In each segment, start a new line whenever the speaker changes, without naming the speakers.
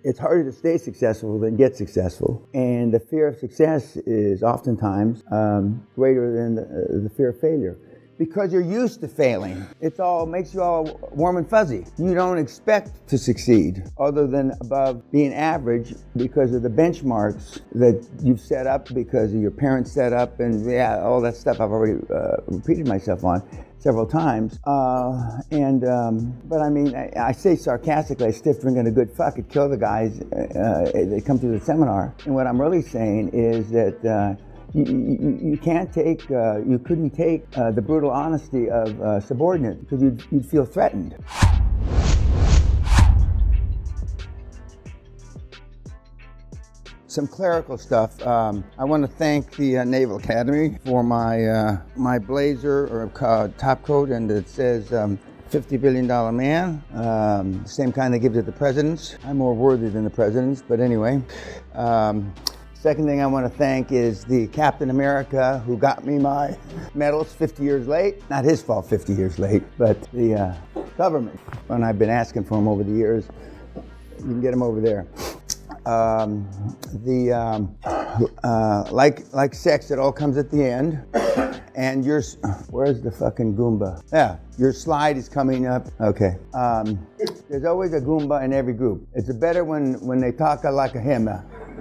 it's harder to stay successful than get successful. And the fear of success is oftentimes greater than the fear of failure. Because you're used to failing. It all makes you all warm and fuzzy. You don't expect to succeed other than above being average because of the benchmarks that you've set up, because of your parents set up, and yeah, all that stuff I've already repeated myself on several times. But I mean, I say sarcastically, I stiff drink and a good fuck, it kill the guys that come through the seminar. And what I'm really saying is that you can't take, you couldn't take the brutal honesty of subordinates because you'd feel threatened. Some clerical stuff. I want to thank the Naval Academy for my blazer or top coat, and it says $50 billion man. Same kind they give to the presidents. I'm more worthy than the presidents, but anyway. Second thing I want to thank is the Captain America who got me my medals 50 years late. Not his fault 50 years late, but the government. And I've been asking for them over the years. You can get them over there. Like sex, it all comes at the end. And where's the fucking Goomba? Yeah, your slide is coming up. Okay. There's always a Goomba in every group. It's better when they talk like him.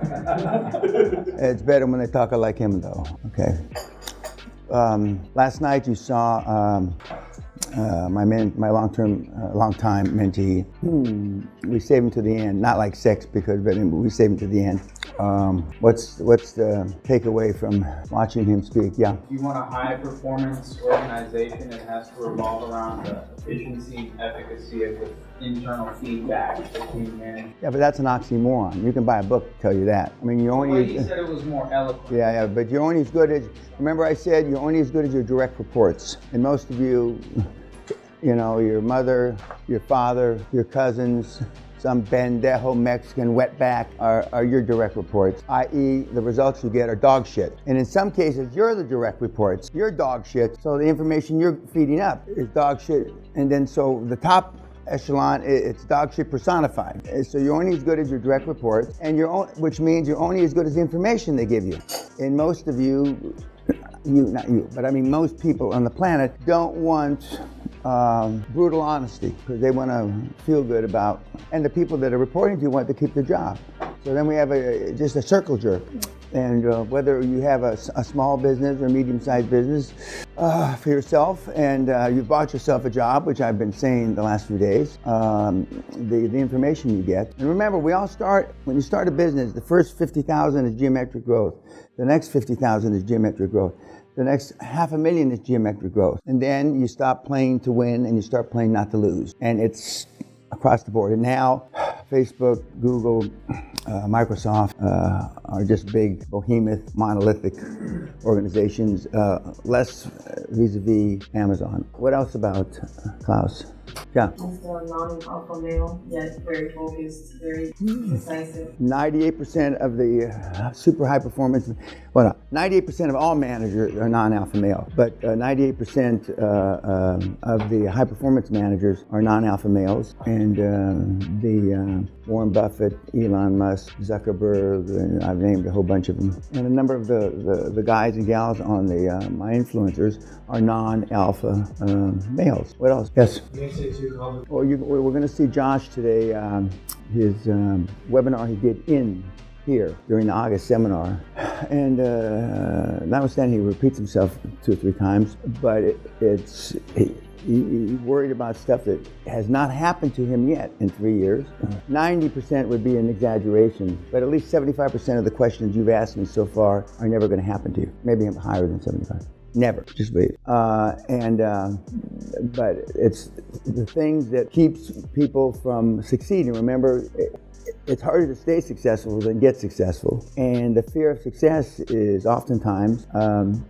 It's better when they talk like him, though. Okay. Last night you saw my long-time mentee. We saved him to the end. Not like sex, but we saved him to the end. What's the takeaway from watching him speak? Yeah.
If you want a high-performance organization, it has to revolve around the efficiency and efficacy of the internal feedback that team manage.
Yeah, but that's an oxymoron. You can buy a book to tell you that. I mean, you only.
Well, he said it was more eloquent.
Yeah, but you're only as good as. Remember, I said you're only as good as your direct reports, and most of you, you know, your mother, your father, your cousins, some pendejo Mexican wetback are your direct reports, i.e. the results you get are dog shit. And in some cases, you're the direct reports. You're dog shit, so the information you're feeding up is dog shit. And then so the top echelon, it's dog shit personified. So you're only as good as your direct reports, and which means you're only as good as the information they give you. And most of you, not you, but I mean most people on the planet don't want brutal honesty because they want to feel good about, and the people that are reporting to you want to keep their job. So then we have just a circle jerk. And whether you have a small business or medium-sized business for yourself, and you've bought yourself a job, which I've been saying the last few days, the information you get. And remember, we all start, when you start a business, the first 50,000 is geometric growth. The next 50,000 is geometric growth. The next 500,000 is geometric growth. And then you stop playing to win and you start playing not to lose. And it's across the board. And now Facebook, Google, Microsoft are just big, behemoth, monolithic organizations, less vis-a-vis Amazon. What else about Klaus? Yeah.
I'm still a non-alpha male, yet very focused, very decisive.
98% of the super high performance, 98% of all managers are non-alpha male, but 98% of the high performance managers are non-alpha males. And the Warren Buffett, Elon Musk, Zuckerberg, and I've named a whole bunch of them. And a number of the guys and gals on my influencers are non-alpha males. What else? Yes? Well, we're going to see Josh today, his webinar he did here during the August seminar. And notwithstanding he repeats himself 2 or 3 times, but he's worried about stuff that has not happened to him yet in 3 years. 90% would be an exaggeration, but at least 75% of the questions you've asked me so far are never going to happen to you. Maybe I'm higher than 75. Never, just wait. But it's the things that keeps people from succeeding. Remember, it's harder to stay successful than get successful. And the fear of success is oftentimes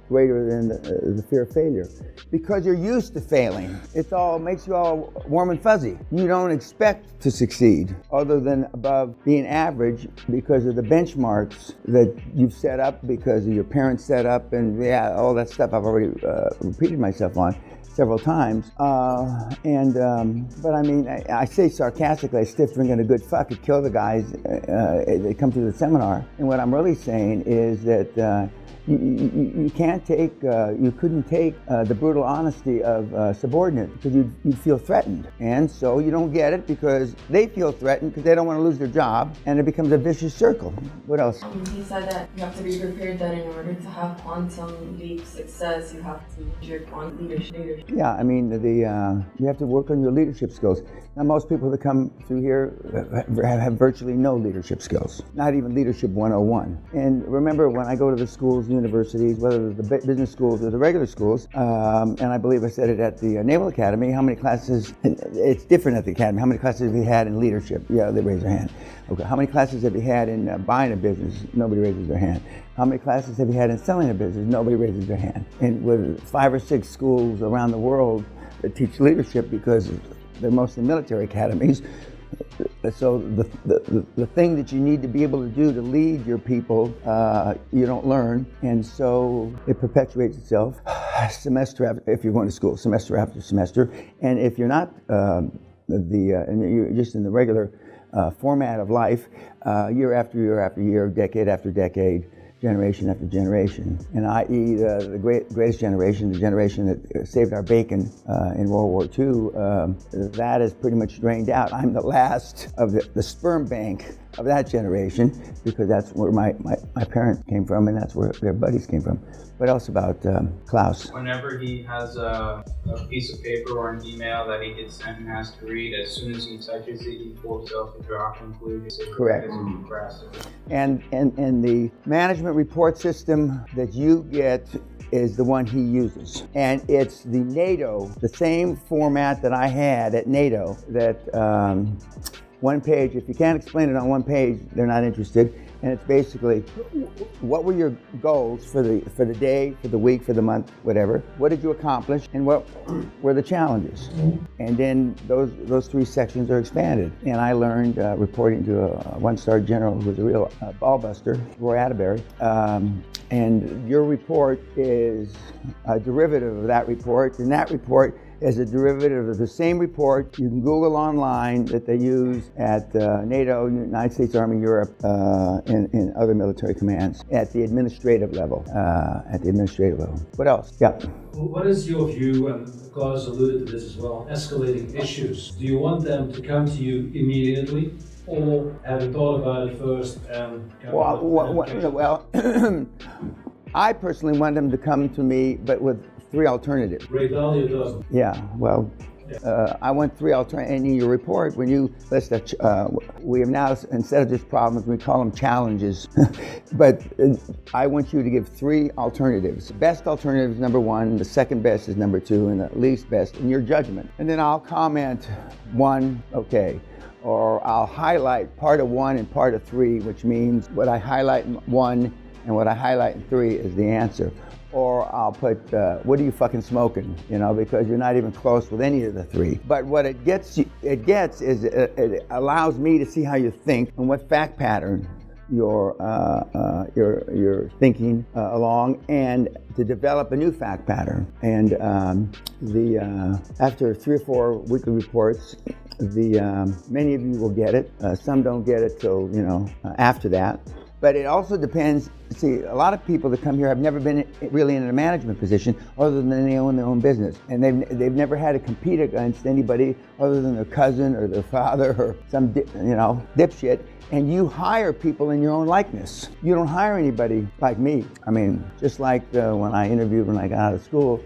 greater than the fear of failure. Because you're used to failing. It all makes you all warm and fuzzy. You don't expect to succeed other than above being average because of the benchmarks that you've set up, because of your parents set up, and yeah, all that stuff I've already repeated myself on several times. But I mean, I say sarcastically, I stiff drinking a good fuck could kill the guys that come to the seminar. And what I'm really saying is that you can't take, you couldn't take the brutal honesty of subordinate because you'd feel threatened. And so you don't get it because they feel threatened because they don't want to lose their job, and it becomes a vicious circle. What else?
He said that you have to be prepared that in order to have quantum leap success, you have to your quantum leadership.
Yeah, I mean, you have to work on your leadership skills. Now, most people that come through here have virtually no leadership skills, not even leadership 101. And remember, when I go to the schools, universities, whether the business schools or the regular schools, and I believe I said it at the Naval Academy, how many classes, it's different at the Academy, how many classes have you had in leadership? Yeah, they raise their hand. Okay, how many classes have you had in buying a business? Nobody raises their hand. How many classes have you had in selling a business? Nobody raises their hand. And with 5 or 6 schools around the world that teach leadership, because they're mostly military academies, so the thing that you need to be able to do to lead your people, you don't learn, and so it perpetuates itself semester after, if you're going to school, semester after semester, and if you're not and you're just in the regular format of life, year after year after year, decade after decade, generation after generation, and i.e. the greatest generation, the generation that saved our bacon in World War II, that is pretty much drained out. I'm the last of the sperm bank of that generation, because that's where my parents came from, and that's where their buddies came from. What else about Klaus?
Whenever he has a piece of paper or an email that he gets sent and has to read, as soon as he touches it, he forces himself to draw conclusions.
Correct. And the management report system that you get is the one he uses. And it's the NATO, the same format that I had at NATO, that one page, if you can't explain it on one page, they're not interested. And it's basically, what were your goals for the day, for the week, for the month, whatever? What did you accomplish, and what were the challenges? And then those 3 sections are expanded. And I learned reporting to a 1-star general who was a real ballbuster, Roy Atterbury. And your report is a derivative of that report, and that report is a derivative of the same report you can Google online that they use at NATO, United States Army Europe, and other military commands at the administrative level. What else? Yeah.
What is your view, and Klaus alluded to this as well, escalating issues? Do you want them to come to you immediately, or having thought about it first and...
Well, I personally want them to come to me, but with 3 alternatives.
Ray Dalio doesn't.
Yeah, well, I want 3 alternatives. And in your report, when you list that, we have now, instead of just problems, we call them challenges. But I want you to give 3 alternatives. The best alternative is number 1, the second best is number 2, and the least best in your judgment. And then I'll comment 1, okay. Or I'll highlight part of 1 and part of 3, which means what I highlight in 1 and what I highlight in 3 is the answer. Or I'll put, what are you fucking smoking? You know, because you're not even close with any of the 3. But what it gets is it allows me to see how you think and what fact pattern you're thinking along, and to develop a new fact pattern. And after 3 or 4 weekly reports, many of you will get it. Some don't get it till after that. But it also depends. See, a lot of people that come here have never been really in a management position other than they own their own business. And they've never had to compete against anybody other than their cousin or their father or some dipshit. And you hire people in your own likeness. You don't hire anybody like me. I mean, just like when I interviewed when I got out of school,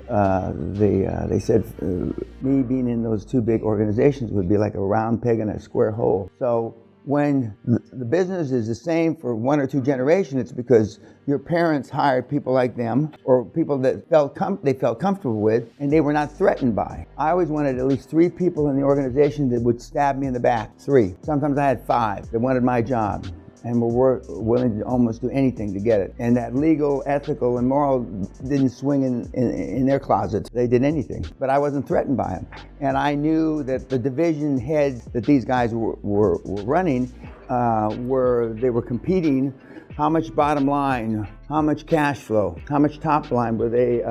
they said me being in those 2 big organizations would be like a round peg in a square hole. So when the business is the same for 1 or 2 generations, it's because your parents hired people like them, or people that they felt comfortable with, and they were not threatened by. I always wanted at least 3 people in the organization that would stab me in the back. 3. Sometimes I had 5 that wanted my job and were willing to almost do anything to get it. And that legal, ethical, and moral didn't swing in their closets. They did anything. But I wasn't threatened by them. And I knew that the division heads that these guys were running, they were competing how much bottom line, how much cash flow, how much top line were they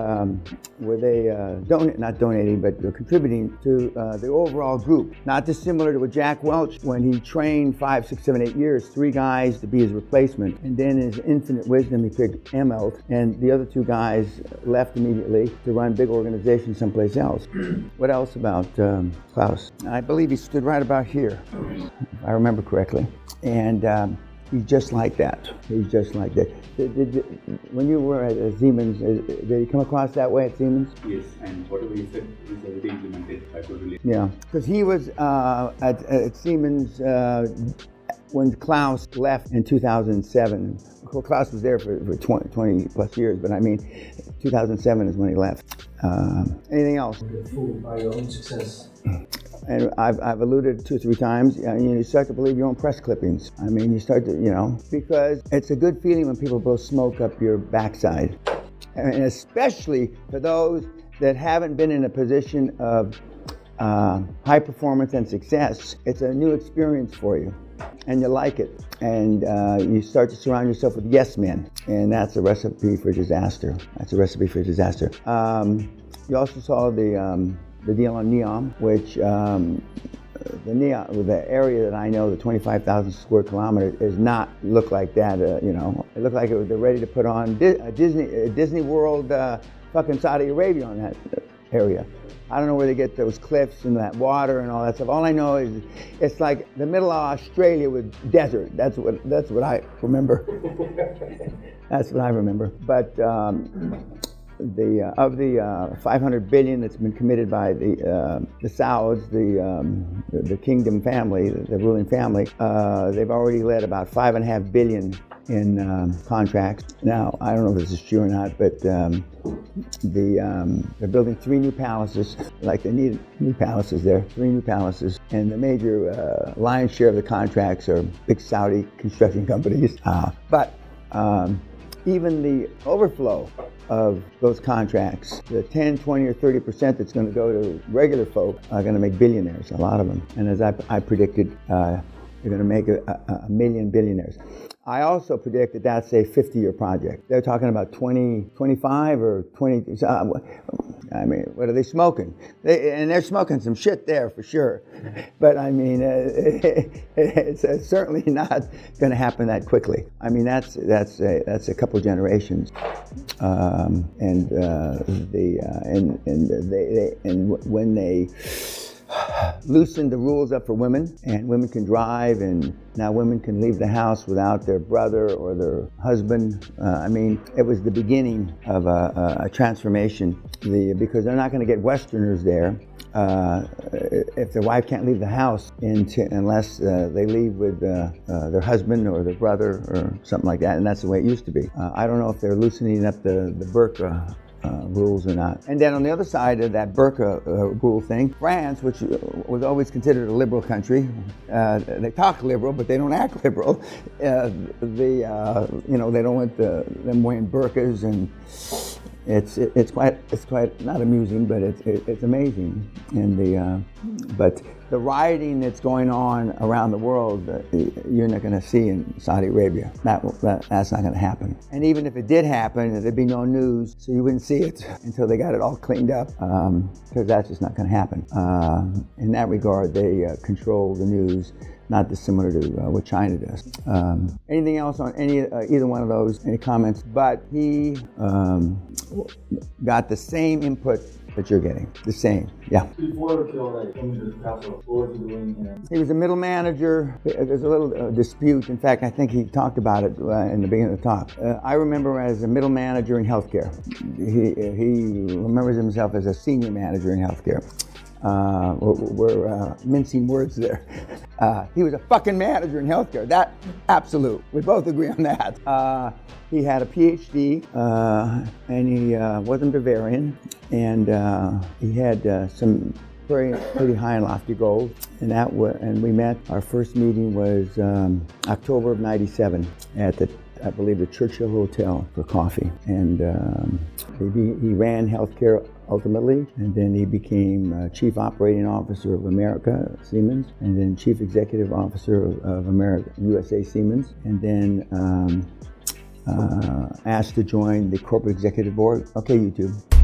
not donating, but contributing to the overall group. Not dissimilar to what Jack Welch, when he trained 5, 6, 7, 8 years, 3 guys to be his replacement. And then in his infinite wisdom, he picked Emmelt, and the other 2 guys left immediately to run big organizations someplace else. What else about Klaus? I believe he stood right about here, if I remember correctly. And he's just like that. He's just like that. When you were at Siemens, did you come across that way at Siemens?
Yes, and whatever he said is already implemented. I could relate.
Yeah, because he was at Siemens when Klaus left in 2007. Well, Klaus was there for 20 plus years, but I mean, 2007 is when he left. Anything else?
You're fooled by your own success.
And I've alluded 2 or 3 times, you start to believe your own press clippings. I mean, you start to, because it's a good feeling when people blow smoke up your backside. And especially for those that haven't been in a position of high performance and success. It's a new experience for you, and you like it. And you start to surround yourself with yes men, and that's a recipe for disaster. That's a recipe for disaster. You also saw the deal on NEOM, which the area that I know, the 25,000 square kilometers, does not look like that. It looked like they're ready to put on Disney World, fucking Saudi Arabia on that area. I don't know where they get those cliffs and that water and all that stuff. All I know is it's like the middle of Australia with desert. That's what I remember. That's what I remember. But of the 500 billion that's been committed by the Sauds, the kingdom family, the ruling family, they've already led about 5.5 billion in contracts. Now, I don't know if this is true or not, but they're building 3 new palaces. Like, they need new palaces there, 3 new palaces, and the major lion's share of the contracts are big Saudi construction companies. But even the overflow of those contracts, the 10, 20, or 30% that's going to go to regular folk are going to make billionaires, a lot of them. And as I predicted, they're going to make a million billionaires. I also predict that that's a 50-year project. They're talking about 25 or 20. I mean, what are they smoking? They're smoking some shit there for sure. But I mean, it's certainly not going to happen that quickly. I mean, that's a couple generations. And when they loosened the rules up for women, and women can drive, and now women can leave the house without their brother or their husband. I mean, it was the beginning of a transformation, because they're not going to get Westerners there if their wife can't leave the house unless they leave with their husband or their brother or something like that, and that's the way it used to be. I don't know if they're loosening up the burqa rules or not. And then on the other side of that burqa rule thing, France, which was always considered a liberal country, they talk liberal, but they don't act liberal. They don't want them wearing burqas, and it's quite not amusing, but it's amazing. And but the rioting that's going on around the world, you're not going to see in Saudi Arabia. That's not going to happen. And even if it did happen, there'd be no news, so you wouldn't see it until they got it all cleaned up, because that's just not going to happen. In that regard, they control the news, not dissimilar to what China does. Anything else on either one of those? Any comments? But he got the same input that you're getting. The same, yeah.
Before Kill came into the castle, what was he doing?
He was a middle manager. There's a little dispute. In fact, I think he talked about it in the beginning of the talk. I remember as a middle manager in healthcare. He remembers himself as a senior manager in healthcare. We're mincing words there. He was a fucking manager in healthcare. That, absolute. We both agree on that. He had a PhD, and he wasn't Bavarian, and he had some pretty high and lofty goals. And we met. Our first meeting was October of '97 at I believe the Churchill Hotel for coffee. And he ran healthcare ultimately, and then he became Chief Operating Officer of America, Siemens, and then Chief Executive Officer of America, USA Siemens, and then asked to join the corporate executive board. Okay, YouTube.